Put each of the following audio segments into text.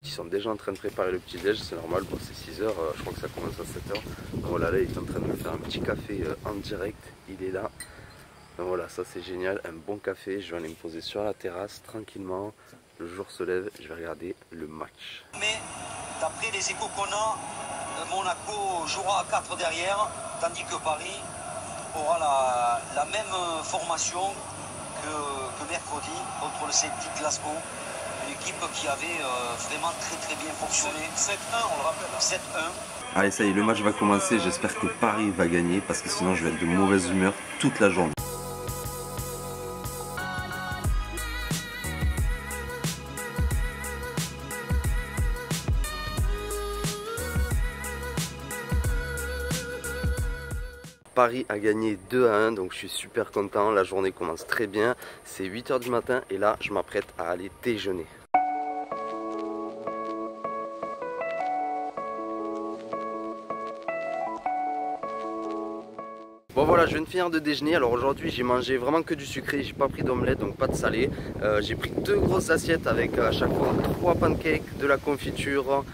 Ils sont déjà en train de préparer le petit déj, c'est normal, bon, c'est 6 h, je crois que ça commence à 7 h. Voilà, là il est en train de me faire un petit café en direct, il est là. Donc voilà, ça c'est génial, un bon café, je vais aller me poser sur la terrasse tranquillement. Le jour se lève, je vais regarder le match. Mais d'après les échos qu'on a, Monaco jouera à 4 derrière, tandis que Paris aura la même formation que mercredi contre le Celtic Glasgow. Une équipe qui avait vraiment très bien fonctionné. 7-1, on le rappelle. 7-1. Allez, ça y est, le match va commencer. J'espère que Paris va gagner parce que sinon je vais être de mauvaise humeur toute la journée. Paris a gagné 2-1, donc je suis super content. La journée commence très bien. C'est 8 h du matin et là, je m'apprête à aller déjeuner. Bon voilà, je viens de finir de déjeuner. Alors aujourd'hui j'ai mangé vraiment que du sucré, j'ai pas pris d'omelette donc pas de salé. J'ai pris 2 grosses assiettes avec à chaque fois 3 pancakes, de la confiture,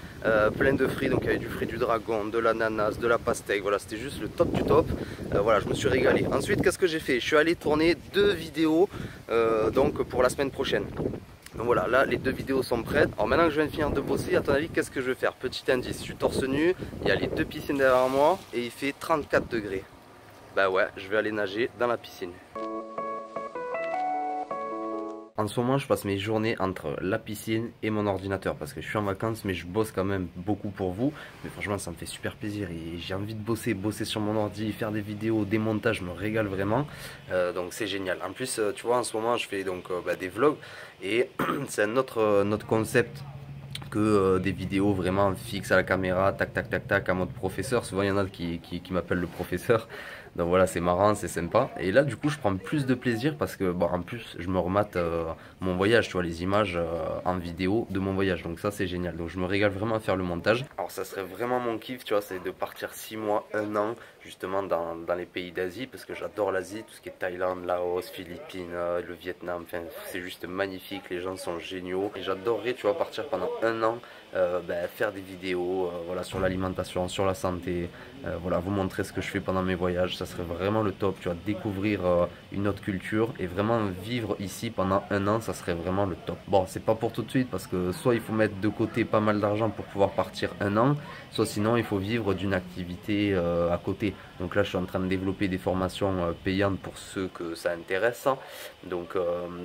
plein de fruits. Donc il y avait du fruit du dragon, de l'ananas, de la pastèque. Voilà, c'était juste le top du top. Voilà, je me suis régalé. Ensuite, qu'est-ce que j'ai fait? Je suis allé tourner 2 vidéos donc pour la semaine prochaine. Donc voilà, là les 2 vidéos sont prêtes. Alors maintenant que je viens de finir de bosser, à ton avis qu'est-ce que je vais faire? Petit indice, je suis torse nu, il y a les 2 piscines derrière moi et il fait 34 degrés. Bah ouais, je vais aller nager dans la piscine. En ce moment, je passe mes journées entre la piscine et mon ordinateur parce que je suis en vacances, mais je bosse quand même beaucoup pour vous. Mais franchement, ça me fait super plaisir et j'ai envie de bosser sur mon ordi, faire des vidéos, des montages, je me régale vraiment. Donc c'est génial. En plus, tu vois, en ce moment, je fais donc des vlogs et c'est un autre concept que des vidéos vraiment fixes à la caméra, tac tac tac tac, en mode professeur. Souvent il y en a qui m'appellent le professeur. Donc voilà, c'est marrant, c'est sympa. Et là du coup je prends plus de plaisir parce que bon, en plus je me remate mon voyage, tu vois, les images en vidéo de mon voyage. Donc ça c'est génial, donc je me régale vraiment à faire le montage. Alors ça serait vraiment mon kiff, tu vois, c'est de partir 6 mois, 1 an justement dans les pays d'Asie, parce que j'adore l'Asie, tout ce qui est Thaïlande, Laos, Philippines, le Vietnam, enfin c'est juste magnifique, les gens sont géniaux. Et j'adorerais, tu vois, partir pendant 1 an, faire des vidéos voilà, sur l'alimentation, sur la santé, voilà, vous montrer ce que je fais pendant mes voyages. Ça serait vraiment le top, tu vois, découvrir une autre culture et vraiment vivre ici pendant 1 an, ça serait vraiment le top. Bon, c'est pas pour tout de suite parce que soit il faut mettre de côté pas mal d'argent pour pouvoir partir 1 an, soit sinon il faut vivre d'une activité à côté. Donc là je suis en train de développer des formations payantes pour ceux que ça intéresse. Donc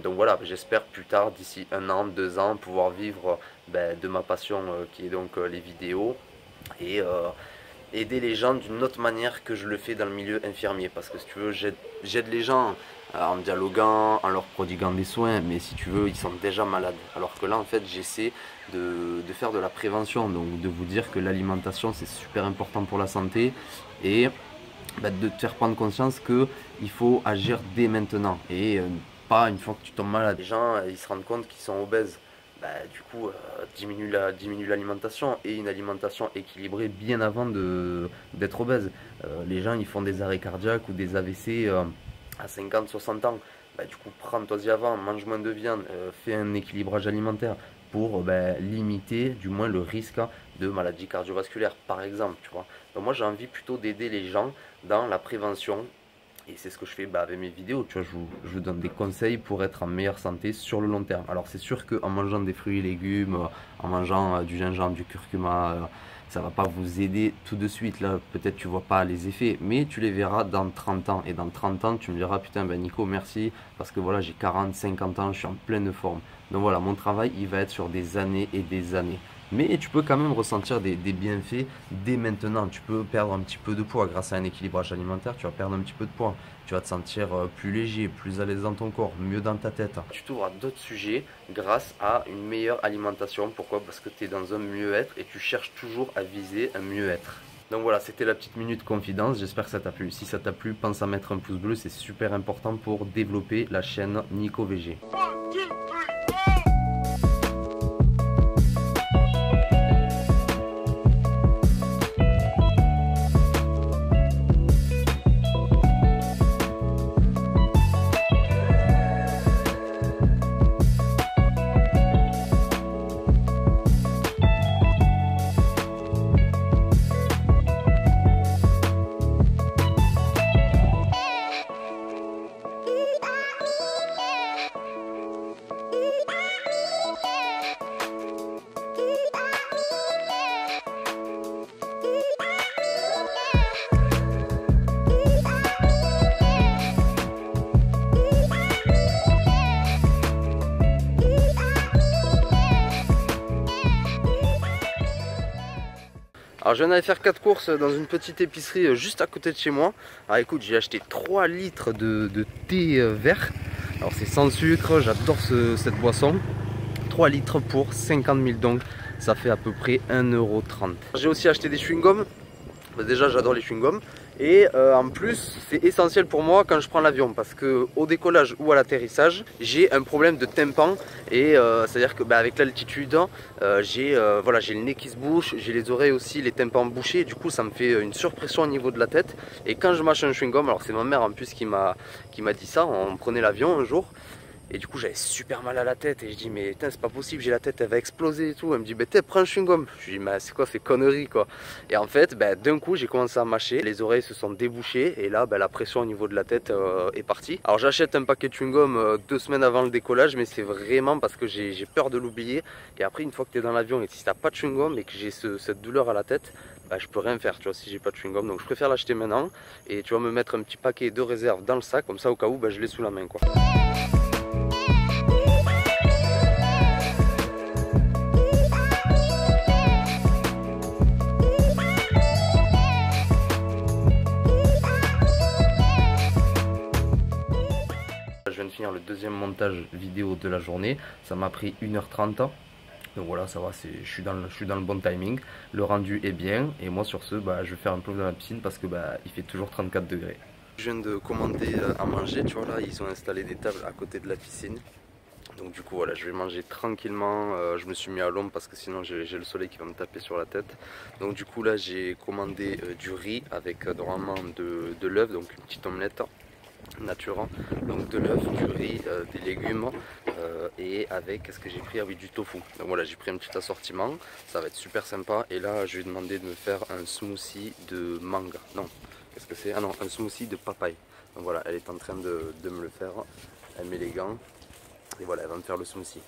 voilà, j'espère plus tard, d'ici 1 an, 2 ans, pouvoir vivre de ma passion qui est donc les vidéos et aider les gens d'une autre manière que je le fais dans le milieu infirmier. Parce que si tu veux, j'aide les gens en dialoguant, en leur prodiguant des soins, mais si tu veux, ils sont déjà malades. Alors que là, en fait, j'essaie de faire de la prévention, donc de vous dire que l'alimentation, c'est super important pour la santé et de te faire prendre conscience qu'il faut agir dès maintenant et pas une fois que tu tombes malade. Les gens, ils se rendent compte qu'ils sont obèses. Du coup diminue l'alimentation et une alimentation équilibrée bien avant d'être obèse. Les gens ils font des arrêts cardiaques ou des AVC à 50-60 ans. Du coup prends-toi-y avant, mange moins de viande, fais un équilibrage alimentaire pour limiter du moins le risque de maladies cardiovasculaires par exemple, tu vois. Donc moi j'ai envie plutôt d'aider les gens dans la prévention. Et c'est ce que je fais avec mes vidéos, tu vois, je vous donne des conseils pour être en meilleure santé sur le long terme. Alors c'est sûr qu'en mangeant des fruits et légumes, en mangeant du gingembre, du curcuma, ça va pas vous aider tout de suite. Là peut-être tu vois pas les effets, mais tu les verras dans 30 ans. Et dans 30 ans tu me diras putain Nico merci, parce que voilà j'ai 40, 50 ans, je suis en pleine forme. Donc voilà, mon travail il va être sur des années et des années. Mais tu peux quand même ressentir des bienfaits dès maintenant. Tu peux perdre un petit peu de poids grâce à un équilibrage alimentaire. Tu vas perdre un petit peu de poids. Tu vas te sentir plus léger, plus à l'aise dans ton corps, mieux dans ta tête. Tu t'ouvres à d'autres sujets grâce à une meilleure alimentation. Pourquoi? Parce que tu es dans un mieux-être et tu cherches toujours à viser un mieux-être. Donc voilà, c'était la petite minute confidence, j'espère que ça t'a plu. Si ça t'a plu, pense à mettre un pouce bleu, c'est super important pour développer la chaîne Nico VG. Alors je viens d'aller faire 4 courses dans une petite épicerie juste à côté de chez moi. Alors écoute, j'ai acheté 3 litres de thé vert. Alors c'est sans sucre, j'adore cette boisson. 3 litres pour 50 000 donc ça fait à peu près 1,30 €. J'ai aussi acheté des chewing-gums. Déjà j'adore les chewing-gums. Et en plus c'est essentiel pour moi quand je prends l'avion parce que au décollage ou à l'atterrissage j'ai un problème de tympan et c'est à dire que avec l'altitude j'ai le nez qui se bouche, j'ai les oreilles aussi, les tympans bouchés, du coup ça me fait une surpression au niveau de la tête. Et quand je mâche un chewing-gum, alors c'est ma mère en plus qui m'a dit ça, on prenait l'avion un jour. Et du coup j'avais super mal à la tête et je dis mais c'est pas possible, j'ai la tête elle va exploser et tout. Elle me dit prends un chewing-gum. Je lui dis mais c'est quoi ces conneries quoi. Et en fait d'un coup j'ai commencé à mâcher, les oreilles se sont débouchées et là la pression au niveau de la tête est partie. Alors j'achète un paquet de chewing-gum 2 semaines avant le décollage, mais c'est vraiment parce que j'ai peur de l'oublier. Et après une fois que tu es dans l'avion et si t'as pas de chewing-gum et que j'ai cette douleur à la tête, je peux rien faire tu vois si j'ai pas de chewing-gum. Donc je préfère l'acheter maintenant et tu vas me mettre un petit paquet de réserve dans le sac, comme ça au cas où je l'ai sous la main quoi. Je viens de finir le deuxième montage vidéo de la journée, ça m'a pris 1h30. Donc voilà, ça va, je suis dans le bon timing, le rendu est bien et moi sur ce je vais faire un plonge dans la piscine parce que il fait toujours 34 degrés. Je viens de commander à manger, tu vois là, ils ont installé des tables à côté de la piscine. Donc du coup voilà, je vais manger tranquillement, je me suis mis à l'ombre parce que sinon j'ai le soleil qui va me taper sur la tête. Donc du coup là j'ai commandé du riz avec normalement de l'œuf, donc une petite omelette nature, donc de l'œuf, du riz, des légumes et avec, qu'est-ce que j'ai pris? Ah oui, du tofu. Donc voilà, j'ai pris un petit assortiment, ça va être super sympa. Et là je lui ai demandé de me faire un smoothie de manga, non, qu'est-ce que c'est? Ah non, un smoothie de papaye. Donc voilà, elle est en train de me le faire, elle met les gants et voilà, elle va me faire le smoothie.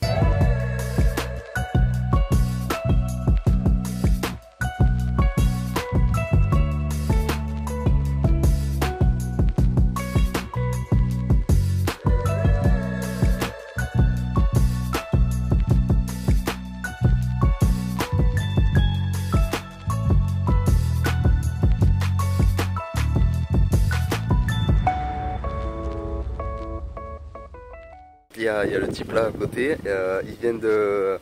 Il y a le type là à côté, il vient de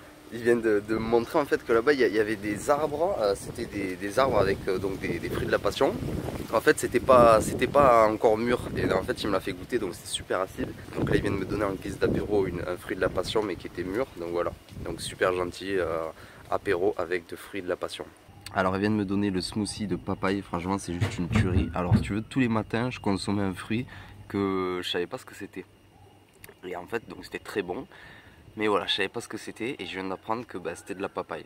me montrer en fait que là-bas il y avait des arbres, c'était des arbres avec donc des fruits de la passion. En fait c'était pas encore mûr et en fait il me l'a fait goûter donc c'est super acide. Donc là il vient de me donner en guise d'apéro un fruit de la passion mais qui était mûr, donc voilà. Donc super gentil apéro avec de fruits de la passion. Alors elle vient de me donner le smoothie de papaye, franchement c'est juste une tuerie. Alors si tu veux, tous les matins je consommais un fruit que je savais pas ce que c'était. Et en fait donc c'était très bon, mais voilà, je savais pas ce que c'était et je viens d'apprendre que c'était de la papaye.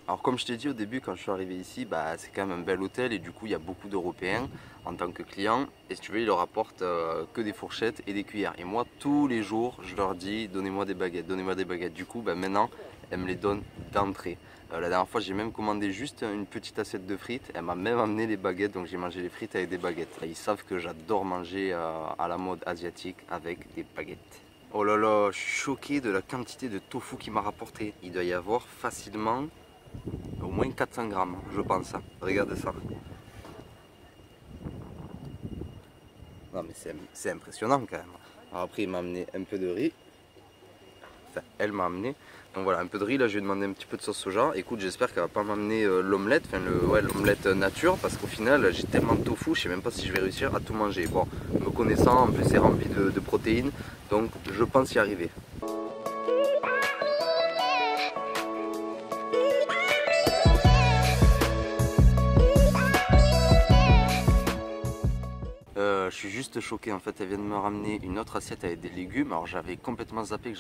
Alors comme je t'ai dit au début quand je suis arrivé ici, c'est quand même un bel hôtel et du coup il y a beaucoup d'Européens en tant que clients. Et si tu veux, ils leur apportent que des fourchettes et des cuillères. Et moi tous les jours je leur dis donnez-moi des baguettes, donnez-moi des baguettes. Du coup maintenant elle me les donne d'entrée. La dernière fois j'ai même commandé juste une petite assiette de frites, elle m'a même amené les baguettes, donc j'ai mangé les frites avec des baguettes. Ils savent que j'adore manger à la mode asiatique avec des baguettes. Oh là là, je suis choqué de la quantité de tofu qu'il m'a rapporté. Il doit y avoir facilement au moins 400 grammes, je pense. Regardez ça. Non mais c'est impressionnant quand même. Alors après il m'a amené un peu de riz. Enfin, elle m'a amené. Donc voilà, un peu de riz, là je lui ai demandé un petit peu de sauce soja. Écoute, j'espère qu'elle va pas m'amener l'omelette, enfin l'omelette nature, parce qu'au final j'ai tellement de tofu, je sais même pas si je vais réussir à tout manger. Bon, me connaissant, en plus c'est rempli de protéines, donc je pense y arriver. Je suis juste choqué, en fait elle vient de me ramener une autre assiette avec des légumes. Alors j'avais complètement zappé que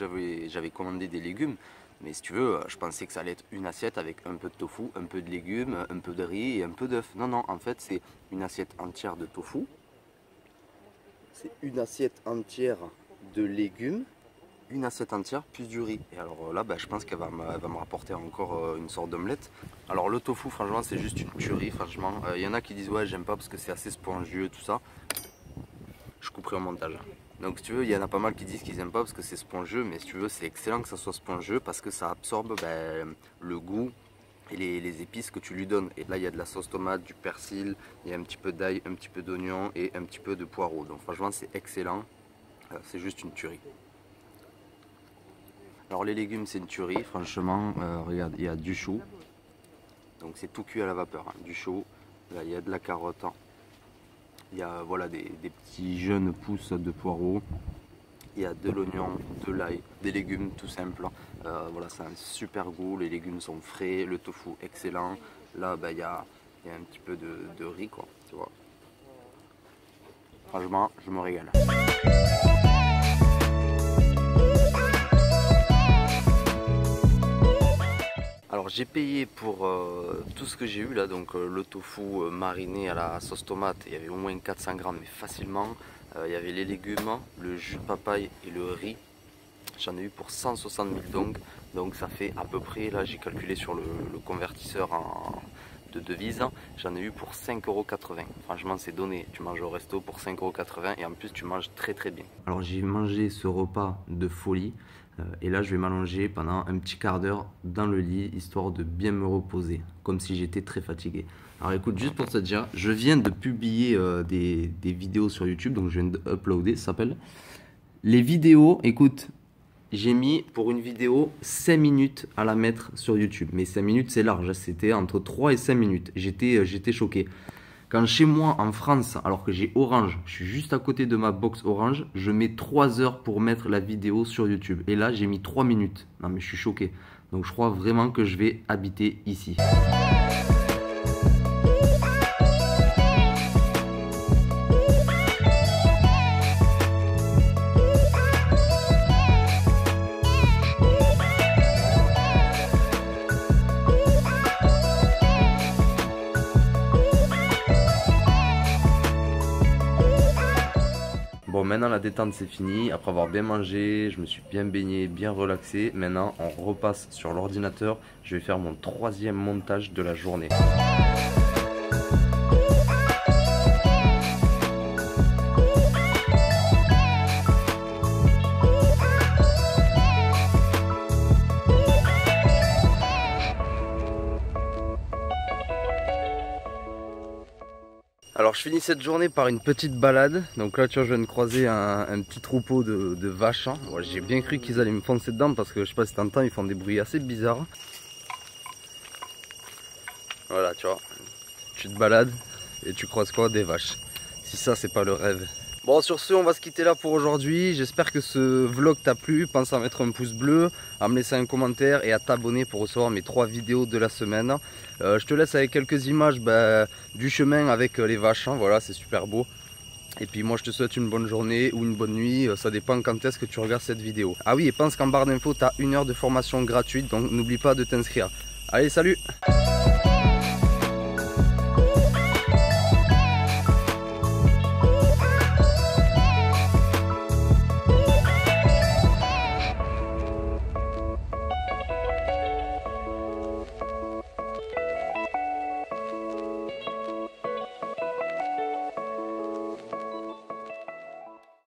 j'avais commandé des légumes, mais si tu veux, je pensais que ça allait être une assiette avec un peu de tofu, un peu de légumes, un peu de riz et un peu d'œuf. Non, non, en fait c'est une assiette entière de tofu, c'est une assiette entière de légumes, une assiette entière plus du riz. Et alors là je pense qu'elle va me rapporter encore une sorte d'omelette. Alors le tofu franchement c'est juste une tuerie, franchement. Il y en a qui disent ouais j'aime pas parce que c'est assez spongieux tout ça. Je couperai au montage. Donc si tu veux, il y en a pas mal qui disent qu'ils n'aiment pas parce que c'est spongieux, mais si tu veux, c'est excellent que ça soit spongieux parce que ça absorbe le goût et les épices que tu lui donnes. Et là, il y a de la sauce tomate, du persil, il y a un petit peu d'ail, un petit peu d'oignon et un petit peu de poireau. Donc franchement, c'est excellent. C'est juste une tuerie. Alors les légumes, c'est une tuerie. Franchement, regarde, il y a du chou. Donc c'est tout cuit à la vapeur, hein. Du chou. Là, il y a de la carotte. Hein. Il y a voilà, des petits jeunes pousses de poireaux. Il y a de l'oignon, de l'ail, des légumes tout simples. Voilà, c'est un super goût. Les légumes sont frais, le tofu excellent. Là, il y a un petit peu de riz, quoi. Tu vois. Franchement, je me régale. Alors j'ai payé pour tout ce que j'ai eu là, donc le tofu mariné à la sauce tomate, il y avait au moins 400 grammes mais facilement. Il y avait les légumes, le jus de papaye et le riz. J'en ai eu pour 160 000 donc ça fait à peu près, là j'ai calculé sur le convertisseur de devises, j'en ai eu pour 5,80 €. Franchement c'est donné, tu manges au resto pour 5,80 € et en plus tu manges très très bien. Alors j'ai mangé ce repas de folie. Et là je vais m'allonger pendant un petit quart d'heure dans le lit, histoire de bien me reposer, comme si j'étais très fatigué. Alors écoute, juste pour te dire, je viens de publier des vidéos sur YouTube, donc je viens d'uploader, ça s'appelle les vidéos. Écoute, j'ai mis pour une vidéo 5 minutes à la mettre sur YouTube, mais 5 minutes c'est large, c'était entre 3 et 5 minutes, j'étais choqué. Quand chez moi en France, alors que j'ai Orange, je suis juste à côté de ma box Orange, je mets 3 heures pour mettre la vidéo sur YouTube. Et là, j'ai mis 3 minutes. Non mais je suis choqué. Donc je crois vraiment que je vais habiter ici. Bon, maintenant la détente c'est fini, après avoir bien mangé, je me suis bien baigné, bien relaxé. Maintenant on repasse sur l'ordinateur, je vais faire mon 3e montage de la journée. Alors je finis cette journée par une petite balade. Donc là tu vois, je viens de croiser un petit troupeau de vaches. Hein. Ouais, j'ai bien cru qu'ils allaient me foncer dedans parce que je sais pas si t'entends, ils font des bruits assez bizarres. Voilà, tu vois, tu te balades et tu croises quoi? Des vaches. Si ça c'est pas le rêve. Bon, sur ce, on va se quitter là pour aujourd'hui. J'espère que ce vlog t'a plu. Pense à mettre un pouce bleu, à me laisser un commentaire et à t'abonner pour recevoir mes 3 vidéos de la semaine. Je te laisse avec quelques images du chemin avec les vaches. Hein. Voilà, c'est super beau. Et puis moi, je te souhaite une bonne journée ou une bonne nuit. Ça dépend quand est-ce que tu regardes cette vidéo. Ah oui, et pense qu'en barre d'infos, tu as 1 heure de formation gratuite. Donc n'oublie pas de t'inscrire. Allez, salut!